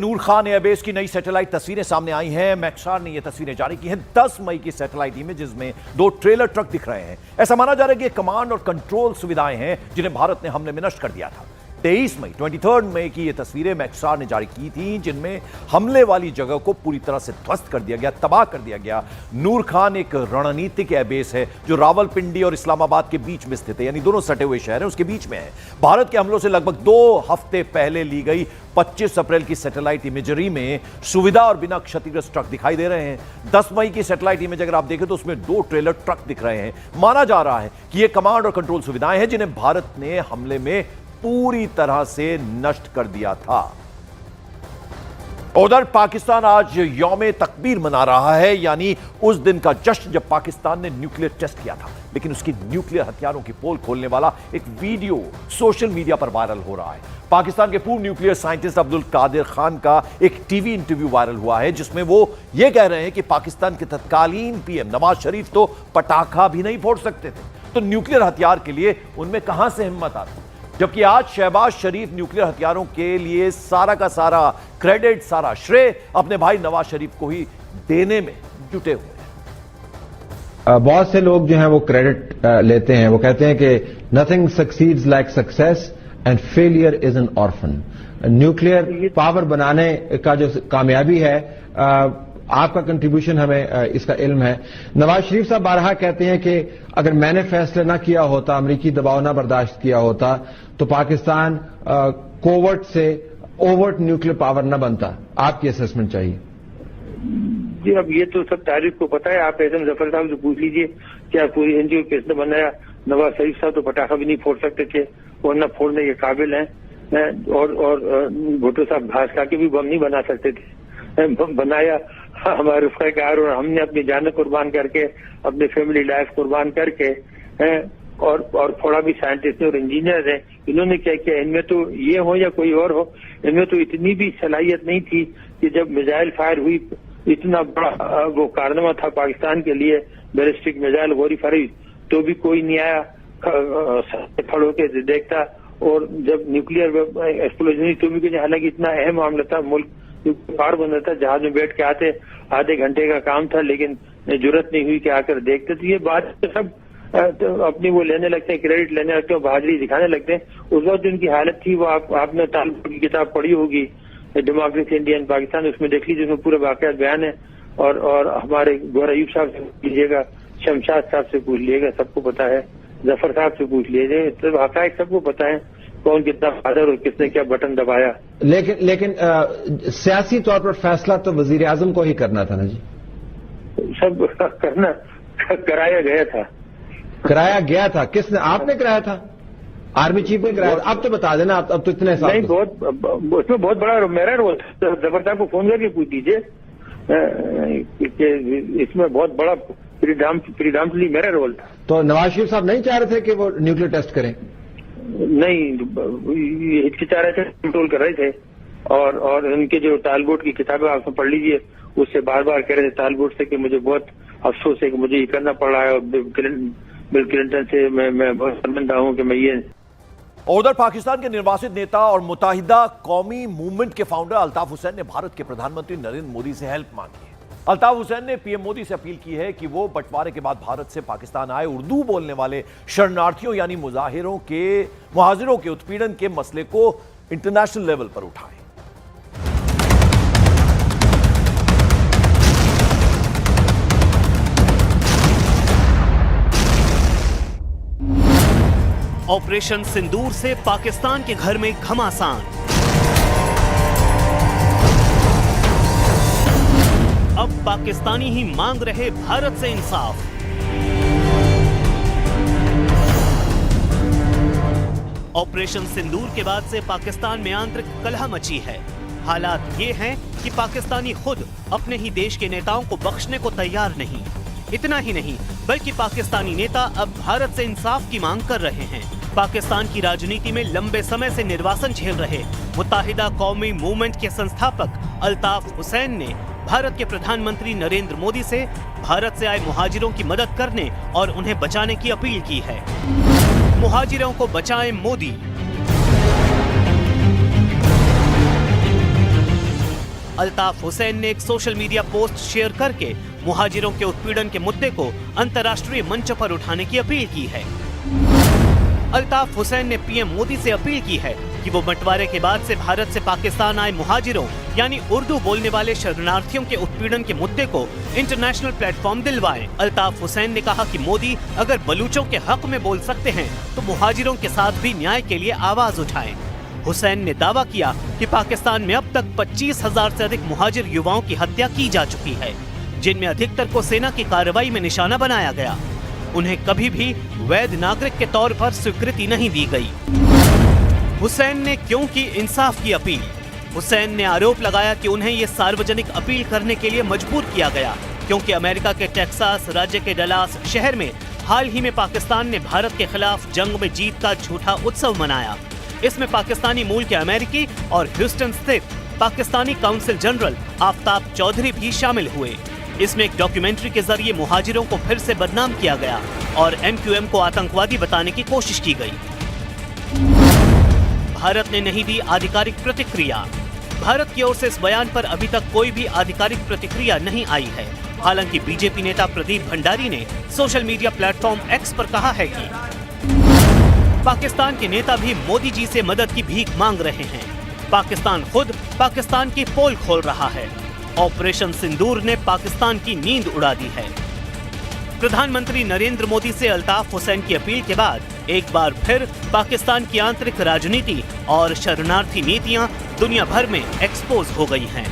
नूर Khan airbase की नई satellite तस्वीरें सामने आई हैं। मैक्सार ने यह तस्वीरें जारी की हैं 10 मई की सैटेलाइट इमेजेस में 2 ट्रेलर ट्रक दिख रहे हैं। ऐसा माना जा रहा है कि ये कमांड और कंट्रोल सुविधाएं हैं जिन्हें भारत ने हमले में नष्ट कर दिया था। 23 मई की ये तस्वीरें मैक्सार ने जारी की थी जिनमें हमले वाली जगह को पूरी तरह से ध्वस्त कर दिया गया, तबाह कर दिया गया। नूर खान एक रणनीतिक एयरबेस है जो रावलपिंडी और इस्लामाबाद के बीच में स्थित है, यानी दोनों सटे हुए शहर हैं उसके बीच में है। भारत के हमलों से लगभग 2 हफ्ते पहले ली गई 25 अप्रैल की सैटेलाइट इमेजरी में सुविधा और बिना क्षतिग्रस्त ट्रक दिखाई दे रहे हैं। 10 मई की सैटेलाइट इमेज अगर आप देखें तो उसमें 2 ट्रेलर ट्रक दिख रहे हैं। माना जा रहा है कि ये कमांड और कंट्रोल सुविधाएं हैं जिन्हें भारत ने हमले में पूरी तरह से नष्ट कर दिया था। उधर पाकिस्तान आज यौम तकबीर मना रहा है, यानी उस दिन का जश्न जब पाकिस्तान ने न्यूक्लियर टेस्ट किया था, लेकिन उसकी न्यूक्लियर हथियारों की पोल खोलने वाला एक वीडियो सोशल मीडिया पर वायरल हो रहा है। पाकिस्तान के पूर्व न्यूक्लियर साइंटिस्ट अब्दुल कादिर खान का एक टीवी इंटरव्यू वायरल हुआ है जिसमें वो ये कह रहे हैं कि पाकिस्तान के तत्कालीन पीएम नवाज शरीफ तो पटाखा भी नहीं फोड़ सकते थे, तो न्यूक्लियर हथियार के लिए उनमें कहां से हिम्मत आती। जबकि आज शहबाज शरीफ न्यूक्लियर हथियारों के लिए सारा का सारा क्रेडिट, सारा श्रेय अपने भाई नवाज शरीफ को ही देने में जुटे हुए हैं। बहुत से लोग जो हैं वो क्रेडिट लेते हैं, वो कहते हैं कि nothing succeeds like success and failure is an orphan. Nuclear power बनाने का जो कामयाबी है, आपका कंट्रीब्यूशन हमें इसका इल्म है। नवाज शरीफ साहब बारहा कहते हैं कि अगर मैंने फैसला ना किया होता, अमरीकी दबाव ना बर्दाश्त किया होता, तो पाकिस्तान कोवर्ट से ओवर्ट न्यूक्लियर पावर न बनता। आपकी असेसमेंट चाहिए। जी, अब ये तो सब तारीख को पता है। आप एसएम जफर साहब से पूछ लीजिए क्या पूरी एनजीओ किसने बनाया। नवाज शरीफ साहब तो पटाखा भी नहीं फोड़ सकते थे और न फोड़ने के काबिल हैं, और भुट्टो साहब घास खा के भी बम नहीं बना सकते थे। बनाया हमारे रफ़ाकार, और हमने अपनी जान कुर्बान करके, अपनी फैमिली लाइफ कुर्बान करके, और थोड़ा भी साइंटिस्ट और इंजीनियर है। इन्होंने क्या किया, इनमें तो ये हो या कोई और हो, इनमें तो इतनी भी सलाहियत नहीं थी कि जब मिसाइल फायर हुई, इतना बड़ा वो कारनामा था पाकिस्तान के लिए, बैलिस्टिक मिसाइल गोरी फायरिंग, तो भी कोई नहीं आया खड़ो के देखता। और जब न्यूक्लियर एक्सप्लोजन हुई तो भी, हालांकि इतना अहम मामला था, मुल्क पार बन रहा था, जहाज में बैठ के आते आधे घंटे का काम था, लेकिन जरूरत नहीं हुई कि आकर देखते। तो ये बात सब अपनी वो लेने लगते हैं, क्रेडिट लेने लगते हैं, बहादुरी दिखाने लगते हैं। उस वक्त उनकी हालत थी वो आपने तालिबान की किताब पढ़ी होगी, डेमोक्रेसी इंडिया इन पाकिस्तान, उसमें देख लीजिए, उसमें पूरा वाकया बयान है। और हमारे गौर अयूब साहब से पूछ लीजिएगा, शमशाद साहब से पूछ लीजिएगा, सबको पता है। जफर साहब से पूछ लीजिए, सब हकायक सबको पता है, कौन कितना फादर और किसने क्या बटन दबाया। लेकिन सियासी तौर पर फैसला तो वजीर आजम को ही करना था ना जी। सब करना कराया गया था। कराया गया था किसने? आपने कराया था, आर्मी चीफ ने कराया था। अब तो बता देना, अब तो इतने साल नहीं, उसमें बहुत बड़ा मेरा रोल। जफर साहब को फोन करके पूछ दीजिए, इसमें बहुत बड़ा प्रीडाम्सली मेरा रोल था। तो नवाज शरीफ साहब नहीं चाह रहे थे कि वो न्यूक्लियर टेस्ट करें? नहीं, हिचकिचा रहे थे, कंट्रोल कर रहे थे। और उनके जो तालबोट की किताबें आप पढ़ लीजिए, उससे बार बार कह रहे थे तालबोट से कि मुझे बहुत अफसोस है कि मुझे ये करना पड़ रहा है, और बिल क्लिंटन से मैं बहुत शर्मिंदा हूं कि मैं ये। उधर पाकिस्तान के निर्वासित नेता और मुत्तहिदा कौमी मूवमेंट के फाउंडर अल्ताफ हुसैन ने भारत के प्रधानमंत्री नरेंद्र मोदी से हेल्प मांगी है। अल्ताफ हुसैन ने पीएम मोदी से अपील की है कि वो बंटवारे के बाद भारत से पाकिस्तान आए उर्दू बोलने वाले शरणार्थियों यानी मुहाजिरों के उत्पीड़न के मसले को इंटरनेशनल लेवल पर उठाएं। ऑपरेशन सिंदूर से पाकिस्तान के घर में घमासान। अब पाकिस्तानी ही मांग रहे भारत से इंसाफ। ऑपरेशन सिंदूर के बाद से पाकिस्तान में आंतरिक कलह मची है। हालात ये हैं कि पाकिस्तानी खुद अपने ही देश के नेताओं को बख्शने को तैयार नहीं। इतना ही नहीं, बल्कि पाकिस्तानी नेता अब भारत से इंसाफ की मांग कर रहे हैं। पाकिस्तान की राजनीति में लंबे समय से निर्वासन झेल रहे मुत्तहिदा कौमी मूवमेंट के संस्थापक अल्ताफ हुसैन ने भारत के प्रधानमंत्री नरेंद्र मोदी से भारत से आए मुहाजिरों की मदद करने और उन्हें बचाने की अपील की है। मुहाजिरों को बचाएं मोदी। अल्ताफ हुसैन ने एक सोशल मीडिया पोस्ट शेयर करके मुहाजिरों के उत्पीड़न के मुद्दे को अंतर्राष्ट्रीय मंच पर उठाने की अपील की है। अल्ताफ हुसैन ने पीएम मोदी से अपील की है कि वो बंटवारे के बाद से भारत से पाकिस्तान आए मुहाजिरों यानी उर्दू बोलने वाले शरणार्थियों के उत्पीड़न के मुद्दे को इंटरनेशनल प्लेटफॉर्म दिलवाएं। अल्ताफ हुसैन ने कहा कि मोदी अगर बलूचों के हक में बोल सकते हैं तो मुहाजिरों के साथ भी न्याय के लिए आवाज उठाएं। हुसैन ने दावा किया कि पाकिस्तान में अब तक 25,000 से अधिक मुहाजिर युवाओं की हत्या की जा चुकी है, जिनमें अधिकतर को सेना की कार्रवाई में निशाना बनाया गया। उन्हें कभी भी वैध नागरिक के तौर पर स्वीकृति नहीं दी गई। हुसैन ने क्यों की इंसाफ की अपील? हुसैन ने आरोप लगाया कि उन्हें ये सार्वजनिक अपील करने के लिए मजबूर किया गया क्योंकि अमेरिका के टेक्सास राज्य के डलास शहर में हाल ही में पाकिस्तान ने भारत के खिलाफ जंग में जीत का झूठा उत्सव मनाया। इसमें पाकिस्तानी मूल के अमेरिकी और ह्यूस्टन स्थित पाकिस्तानी काउंसिल जनरल आफ्ताब चौधरी भी शामिल हुए। इसमें एक डॉक्यूमेंट्री के जरिए मुहाजिरों को फिर से बदनाम किया गया और MQM को आतंकवादी बताने की कोशिश की गई। भारत ने नहीं दी आधिकारिक प्रतिक्रिया। भारत की ओर से इस बयान पर अभी तक कोई भी आधिकारिक प्रतिक्रिया नहीं आई है। हालांकि बीजेपी नेता प्रदीप भंडारी ने सोशल मीडिया प्लेटफॉर्म X पर कहा है कि पाकिस्तान के नेता भी मोदी जी से मदद की भीख मांग रहे हैं। पाकिस्तान खुद पाकिस्तान की पोल खोल रहा है। ऑपरेशन सिंदूर ने पाकिस्तान की नींद उड़ा दी है। प्रधानमंत्री नरेंद्र मोदी से अल्ताफ हुसैन की अपील के बाद एक बार फिर पाकिस्तान की आंतरिक राजनीति और शरणार्थी नीतियां दुनिया भर में एक्सपोज हो गई हैं।